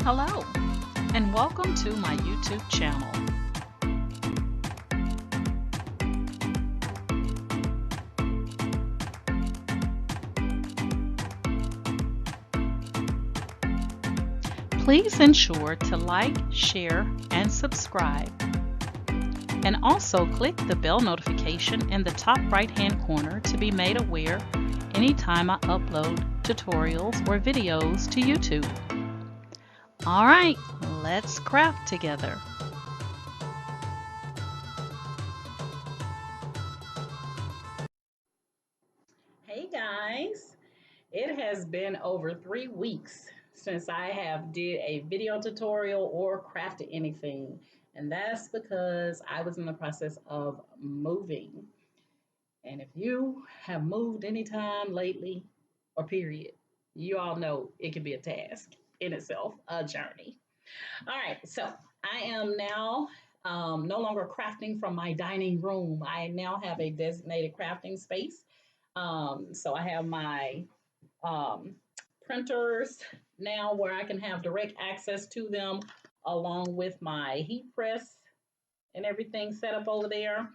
Hello, and welcome to my YouTube channel. Please ensure to like, share, and subscribe. And also click the bell notification in the top right-hand corner to be made aware anytime I upload tutorials or videos to YouTube. All right, let's craft together. Hey guys, it has been over 3 weeks since I have did a video tutorial or crafted anything, and that's because I was in the process of moving. And if you have moved anytime lately or period, you all know it can be a task in itself, a journey. All right, so I am now no longer crafting from my dining room. I now have a designated crafting space. So I have my um, printers now where I can have direct access to them along with my heat press and everything set up over there.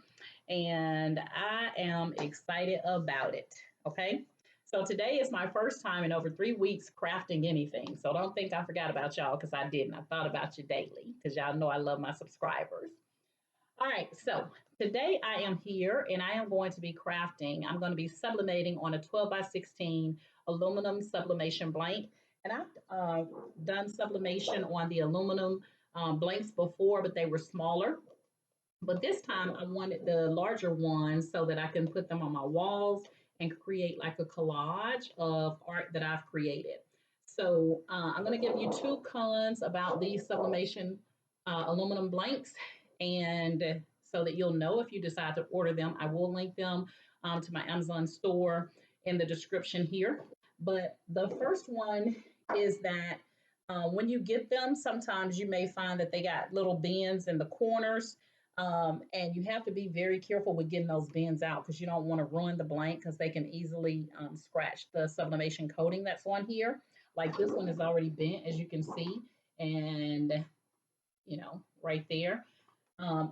And I am excited about it. Okay. So today is my first time in over 3 weeks crafting anything. So don't think I forgot about y'all because I didn't. I thought about you daily because y'all know I love my subscribers. All right, so today I am here and I am going to be crafting. I'm going to be sublimating on a 12 by 16 aluminum sublimation blank. And I've done sublimation on the aluminum blanks before, but they were smaller. But this time I wanted the larger ones so that I can put them on my walls and create like a collage of art that I've created. So I'm going to give you two cons about these sublimation aluminum blanks, and so that you'll know if you decide to order them. I will link them to my Amazon store in the description here. But the first one is that when you get them, sometimes you may find that they got little bends in the corners, and you have to be very careful with getting those bends out because you don't want to ruin the blank because they can easily scratch the sublimation coating that's on here. Like this one is already bent, as you can see, and right there.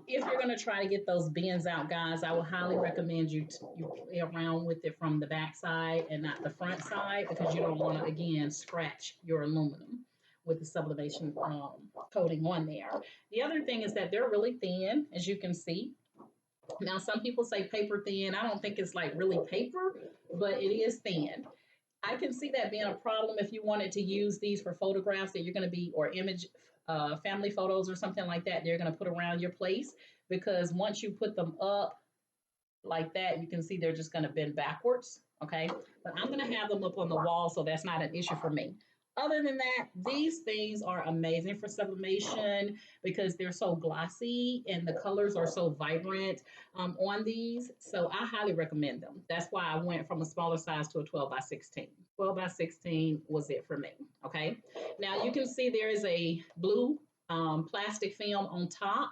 If you're going to try to get those bends out, guys, I will highly recommend you play around with it from the back side and not the front side because you don't want to, again, scratch your aluminum with the sublimation coating on there. The other thing is that they're really thin, as you can see. Now, some people say paper thin. I don't think it's like really paper, but it is thin. I can see that being a problem if you wanted to use these for photographs that you're going to be, or image family photos or something like that, they're going to put around your place because once you put them up like that, you can see they're just going to bend backwards. Okay. But I'm going to have them up on the wall, so that's not an issue for me. Other than that, these things are amazing for sublimation because they're so glossy and the colors are so vibrant on these. So I highly recommend them. That's why I went from a smaller size to a 12 by 16. 12 by 16 was it for me. Okay. Now you can see there is a blue plastic film on top.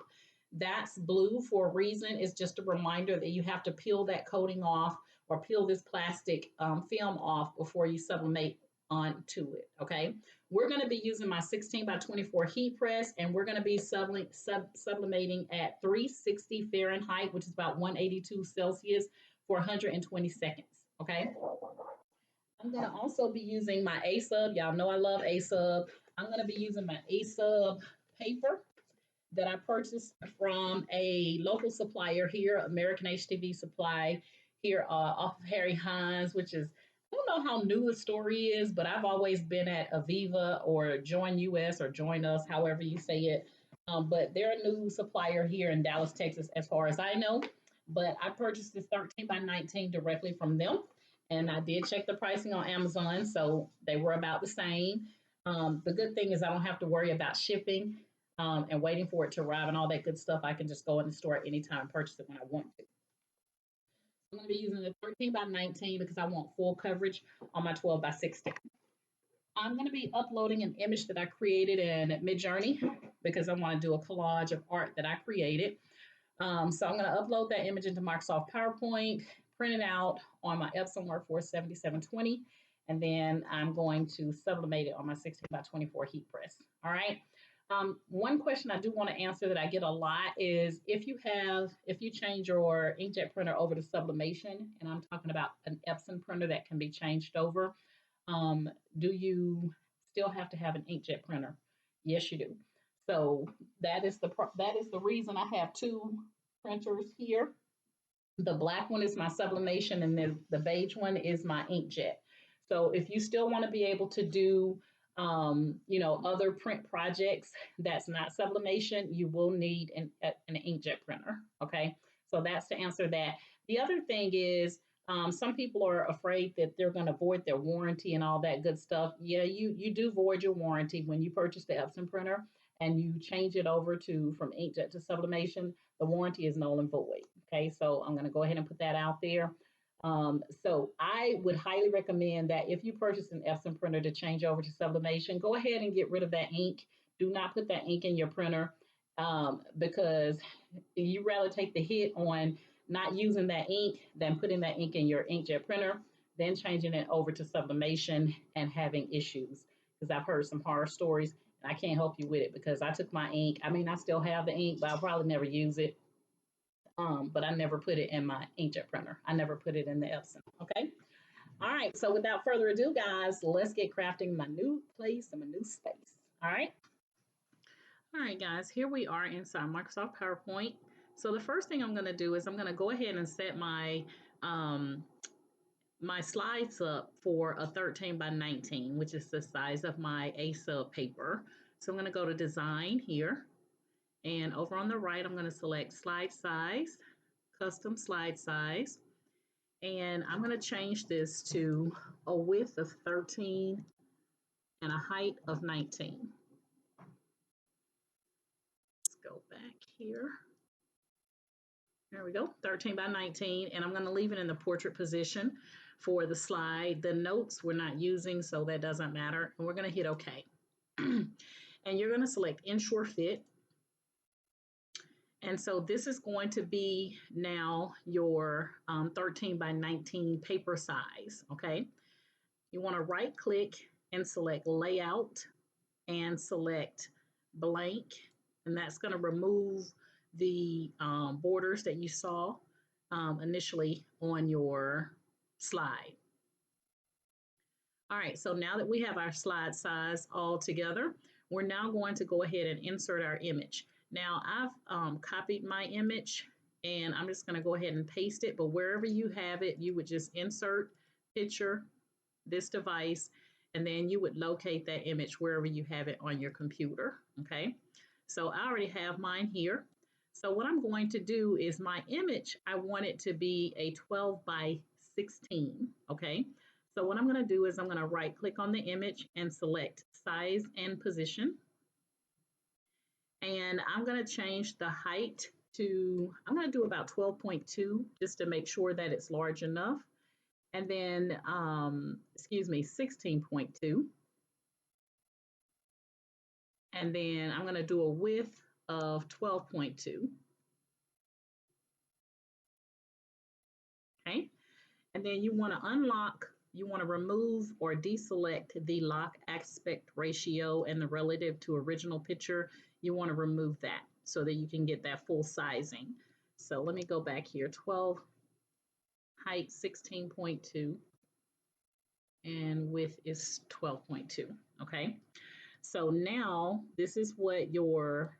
That's blue for a reason. It's just a reminder that you have to peel that coating off or peel this plastic film off before you sublimate onto it. Okay. We're going to be using my 16 by 24 heat press, and we're going to be sublimating at 360 Fahrenheit, which is about 182 Celsius for 120 seconds. Okay. I'm going to also be using my A-sub. Y'all know I love A-sub. I'm going to be using my A-sub paper that I purchased from a local supplier here, American HTV Supply, here off of Harry Hines, which is, I don't know how new the story is, but I've always been at Aviva or Join US or Join Us, however you say it. But they're a new supplier here in Dallas, Texas, as far as I know. But I purchased this 13 by 19 directly from them. And I did check the pricing on Amazon, so they were about the same. The good thing is I don't have to worry about shipping and waiting for it to arrive and all that good stuff. I can just go in the store at any time and purchase it when I want to. I'm going to be using the 13 by 19 because I want full coverage on my 12 by 16. I'm going to be uploading an image that I created in Midjourney because I want to do a collage of art that I created. So I'm going to upload that image into Microsoft PowerPoint, print it out on my Epson Workforce 7720, and then I'm going to sublimate it on my 16 by 24 heat press. All right. One question I do want to answer that I get a lot is if you change your inkjet printer over to sublimation, and I'm talking about an Epson printer that can be changed over, um, do you still have to have an inkjet printer? Yes, you do. So that is the reason I have two printers here. The black one is my sublimation, and then the beige one is my inkjet. So if you still want to be able to do, other print projects that's not sublimation, you will need an inkjet printer. Okay, so that's to answer that. The other thing is, some people are afraid that they're going to void their warranty and all that good stuff. Yeah, you do void your warranty when you purchase the Epson printer and you change it over to from inkjet to sublimation. The warranty is null and void. Okay, so I'm going to go ahead and put that out there. So I would highly recommend that if you purchase an Epson printer to change over to sublimation, go ahead and get rid of that ink. Do not put that ink in your printer, because you rather take the hit on not using that ink than putting that ink in your inkjet printer, then changing it over to sublimation and having issues. Because I've heard some horror stories, and I can't help you with it because I took my ink. I mean, I still have the ink, but I'll probably never use it. But I never put it in my inkjet printer. I never put it in the Epson. Okay. All right. So without further ado, guys, let's get crafting my new place and my new space. All right. All right, guys. Here we are inside Microsoft PowerPoint. So the first thing I'm going to do is I'm going to go ahead and set my slides up for a 13 by 19, which is the size of my A-sub paper. So I'm going to go to Design here. And over on the right, I'm going to select Slide Size, Custom Slide Size. And I'm going to change this to a width of 13 and a height of 19. Let's go back here. There we go, 13 by 19. And I'm going to leave it in the portrait position for the slide. The notes we're not using, so that doesn't matter. And we're going to hit OK. And you're going to select Ensure Fit. And so this is going to be now your 13 by 19 paper size, okay? You want to right click and select Layout and select Blank, and that's going to remove the borders that you saw initially on your slide. All right, so now that we have our slide size all together, we're now going to go ahead and insert our image. Now I've copied my image and I'm just going to go ahead and paste it, but wherever you have it, you would just insert picture, this device, and then you would locate that image wherever you have it on your computer, okay? So I already have mine here. So what I'm going to do is my image, I want it to be a 12 by 16, okay? So what I'm going to do is I'm going to right click on the image and select size and position. And I'm going to change the height to, I'm going to do about 12.2 just to make sure that it's large enough. And then, 16.2. And then I'm going to do a width of 12.2. Okay. And then you want to unlock, you want to remove or deselect the lock aspect ratio and the relative to original picture. You want to remove that so that you can get that full sizing. So let me go back here, 12, height 16.2, and width is 12.2, okay? So now this is what your,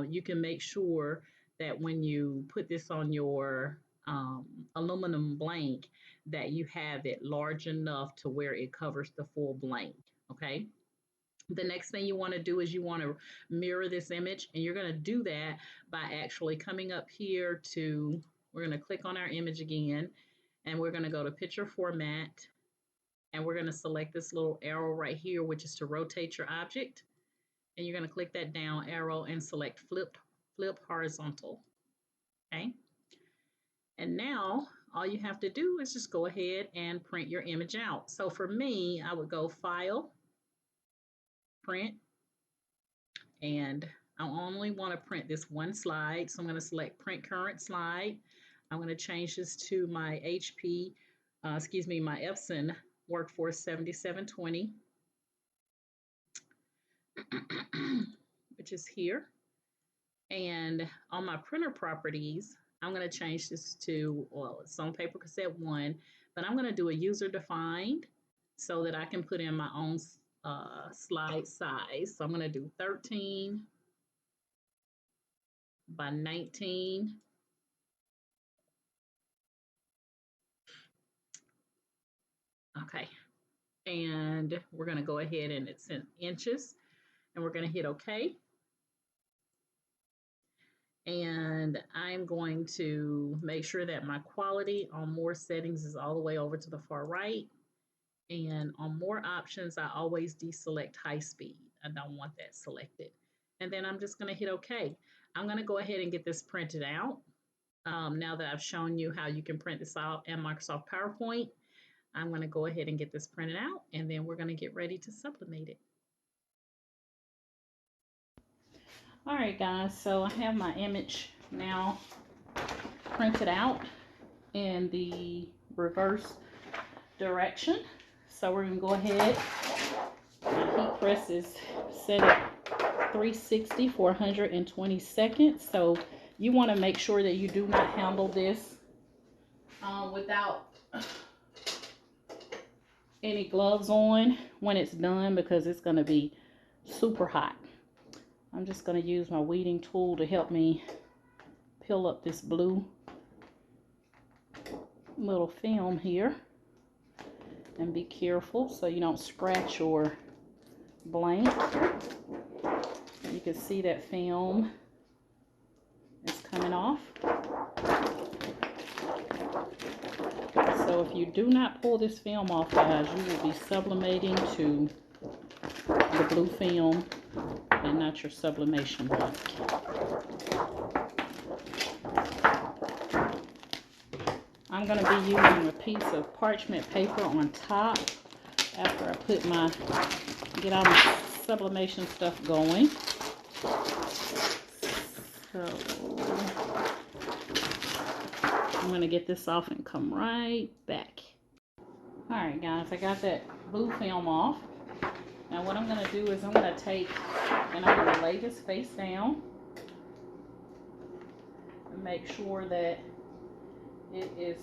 you can make sure that when you put this on your aluminum blank that you have it large enough to where it covers the full blank, okay? The next thing you want to do is you want to mirror this image, and you're going to do that by actually coming up here to, we're going to click on our image again, and we're going to go to Picture Format, and we're going to select this little arrow right here, which is to rotate your object. And you're going to click that down arrow and select Flip Horizontal, okay? And now all you have to do is just go ahead and print your image out. So for me, I would go File, Print, and I only want to print this one slide. So I'm going to select Print Current Slide. I'm going to change this to my my Epson workforce 7720, which is here. And on my printer properties, I'm going to change this to, well, it's on paper cassette 1, but I'm going to do a user defined so that I can put in my own slide size. So I'm going to do 13 by 19. Okay. And we're going to go ahead and it's in inches and we're going to hit OK. And I'm going to make sure that my quality on more settings is all the way over to the far right. And on more options, I always deselect high speed. I don't want that selected. And then I'm just going to hit OK. I'm going to go ahead and get this printed out. Now that I've shown you how you can print this out in Microsoft PowerPoint, I'm going to go ahead and get this printed out, and then we're going to get ready to sublimate it. All right, guys, so I have my image now printed out in the reverse direction. So we're going to go ahead. My heat press is set at 360 for 120 seconds. So you want to make sure that you do not handle this without any gloves on when it's done, because it's going to be super hot. I'm just going to use my weeding tool to help me peel up this blue little film here. And be careful so you don't scratch or blank. You can see that film is coming off. So if you do not pull this film off, guys, you will be sublimating to the blue film and not your sublimation blank. I'm going to be using a piece of parchment paper on top after I get all my sublimation stuff going. So I'm going to get this off and come right back. Alright guys, I got that blue film off. Now what I'm going to do is I'm going to take and I'm going to lay this face down and make sure that it is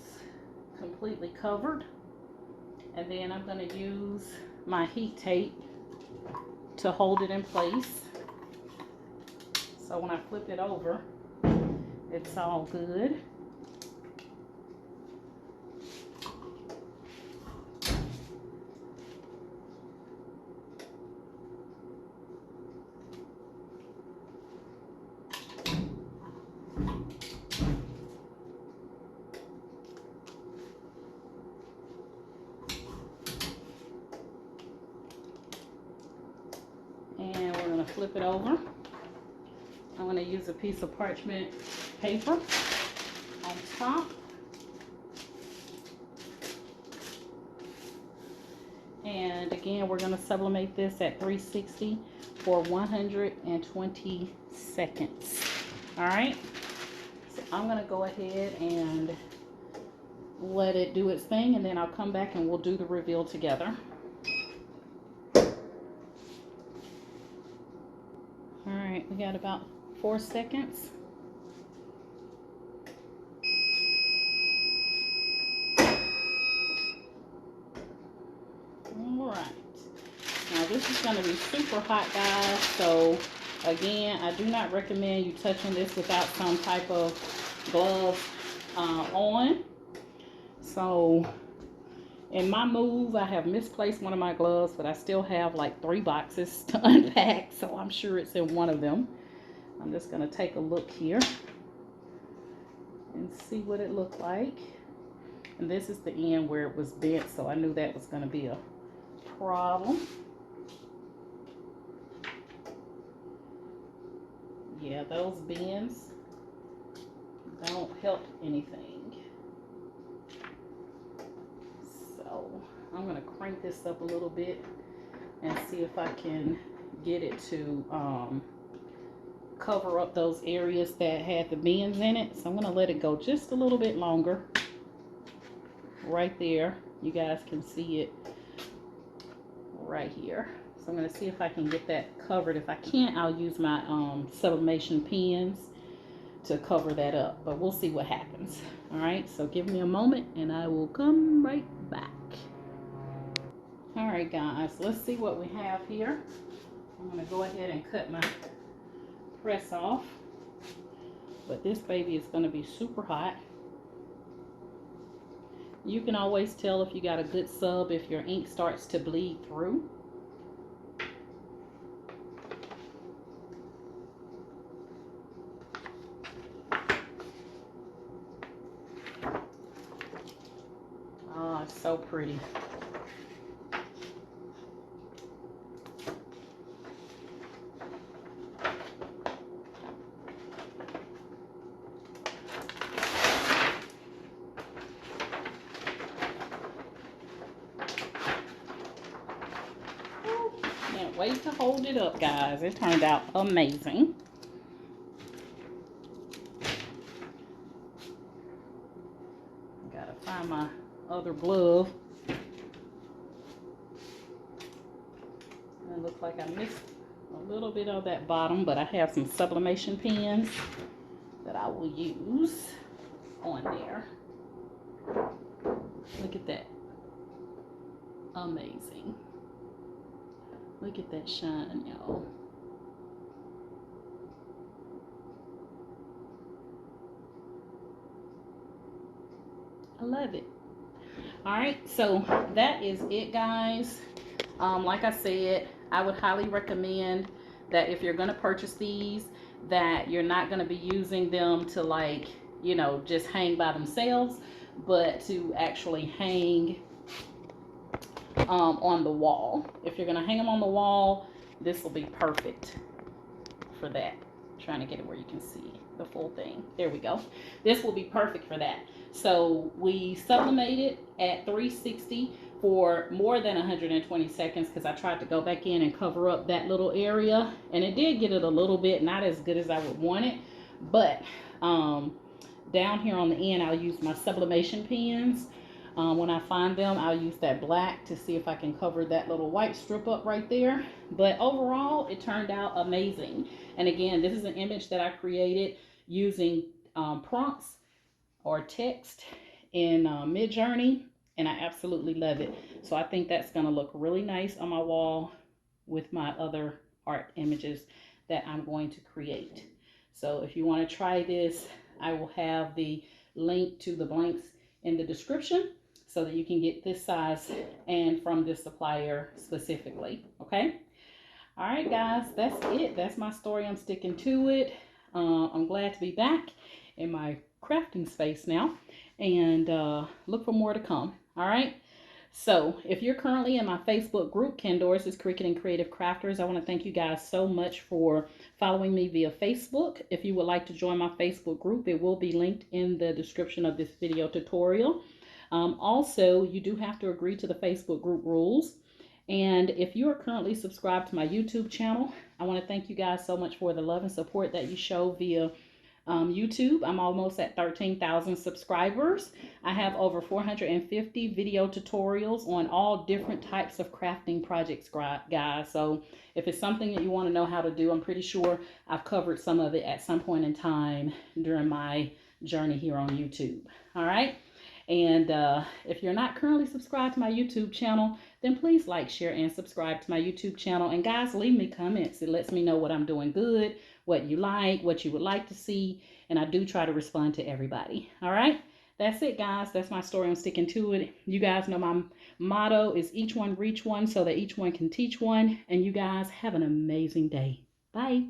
completely covered. And then I'm going to use my heat tape to hold it in place. So when I flip it over, it's all good. And we're going to flip it over. I'm going to use a piece of parchment paper on top. And again, we're going to sublimate this at 360 for 120 seconds. All right. So I'm going to go ahead and let it do its thing, and then I'll come back and we'll do the reveal together. All right, we got about 4 seconds. All right. Now this is going to be super hot, guys. So again, I do not recommend you touching this without some type of gloves on. So in my move, I have misplaced one of my gloves, but I still have like 3 boxes to unpack. So I'm sure it's in one of them. I'm just going to take a look here and see what it looked like. And this is the end where it was bent, so I knew that was going to be a problem. Yeah, those bends don't help anything. So I'm going to crank this up a little bit and see if I can get it to cover up those areas that had the bends in it. So I'm going to let it go just a little bit longer. Right there, you guys can see it right here. So I'm going to see if I can get that covered. If I can't, I'll use my sublimation pins to cover that up, but we'll see what happens. All right, so give me a moment and I will come right back. All right, guys, let's see what we have here. I'm going to go ahead and cut my press off, but this baby is going to be super hot. You can always tell if you got a good sub if your ink starts to bleed through. Oh, it's so pretty. Can't wait to hold it up, guys. It turned out amazing. Gotta find my other glove. It looks like I missed a little bit of that bottom, but I have some sublimation pens that I will use on there. Look at that. Amazing. Look at that shine, y'all. I love it. All right, so that is it, guys. Like I said, I would highly recommend that if you're going to purchase these, that you're not going to be using them to, like, you know, just hang by themselves, but to actually hang on the wall. If you're going to hang them on the wall, this will be perfect for that. I'm trying to get it where you can see the full thing. There we go. This will be perfect for that. So we sublimated at 360 for more than 120 seconds because I tried to go back in and cover up that little area, and it did get it a little bit, not as good as I would want it, but down here on the end I'll use my sublimation pens. When I find them, I'll use that black to see if I can cover that little white strip up right there. But overall, it turned out amazing. And again, this is an image that I created using prompts or text in Midjourney, and I absolutely love it. So I think that's going to look really nice on my wall with my other art images that I'm going to create. So if you want to try this, I will have the link to the blanks in the description so that you can get this size and from this supplier specifically. Okay. All right, guys, that's it. That's my story. I'm sticking to it. I'm glad to be back in my crafting space now, and look for more to come. All right. So if you're currently in my Facebook group, Candoris's Cricut and Creative Crafters, I want to thank you guys so much for following me via Facebook. If you would like to join my Facebook group, it will be linked in the description of this video tutorial. Also, you do have to agree to the Facebook group rules. And if you are currently subscribed to my YouTube channel, I want to thank you guys so much for the love and support that you show via YouTube. I'm almost at 13,000 subscribers. I have over 450 video tutorials on all different types of crafting projects, guys. So if it's something that you want to know how to do, I'm pretty sure I've covered some of it at some point in time during my journey here on YouTube. All right. And if you're not currently subscribed to my YouTube channel, then please like, share, and subscribe to my YouTube channel. And guys, leave me comments. It lets me know what I'm doing good, what you like, what you would like to see. And I do try to respond to everybody. All right. That's it, guys. That's my story. I'm sticking to it. You guys know my motto is each one reach one so that each one can teach one. And you guys have an amazing day. Bye.